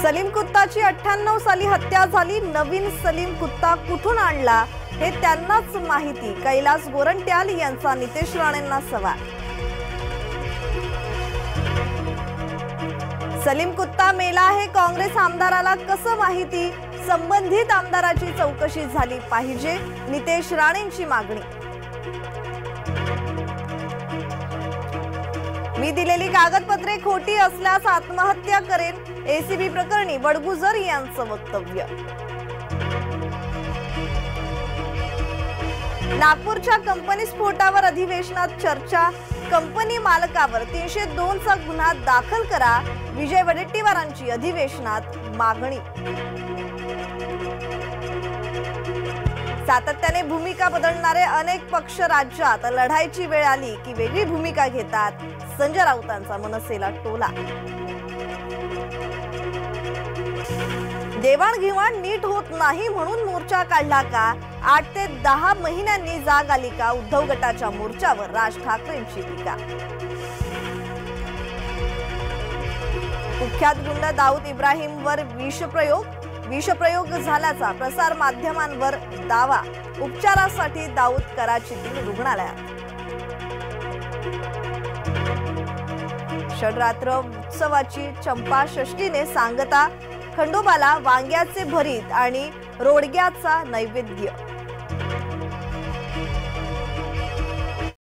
सलीम कुत्ताची 98 साली हत्या झाली। नवीन सलीम कुत्ता कुठून आणला हे त्यांनाच माहिती। कैलास गोरंट्याल यांचा नितेश राणेंना सवाल। सलीम कुत्ता मेला हे काँग्रेस आमदाराला कसं माहिती? संबंधित आमदाराची चौकशी झाली पाहिजे, नितेश राणेंची मागणी। मी दिलेली कागदपत्रे खोटी असल्यास आत्महत्या करेन, एसीबी प्रकरणी बडगुजर यांचं वक्तव्य। नागपूरच्या कंपनी स्फोटावर अधिवेशनात चर्चा। कंपनी मालकावर 302 चा गुन्हा दाखल करा, विजय वडेट्टीवारांची अधिवेशनात मागणी। सातत्याने भूमिका बदलणारे अनेक पक्ष राज्यात लढाईची वेळ आली की वेगळी भूमिका घेतात, संजय राऊतांचा मनसेला टोला। देवाणघेवाण नीट होत नाही म्हणून मोर्चा काढला का? 8 ते 10 महिन्यांनी जाग आली का? उद्धव गटाच्या मोर्चावर राज ठाकरेंची टीका। कुख्यात गुंड दाऊद इब्राहिमवर विषप्रयोग झाल्याचा प्रसार माध्यमांवर दावा। उपचारासाठी दाऊद कराचीतील रुग्णालयात। षडरात्र उत्सवाची चंपा षष्ठीने सांगता। खंडोबाला वांग्याचे भरीत आणि रोडग्याचा नैवेद्य।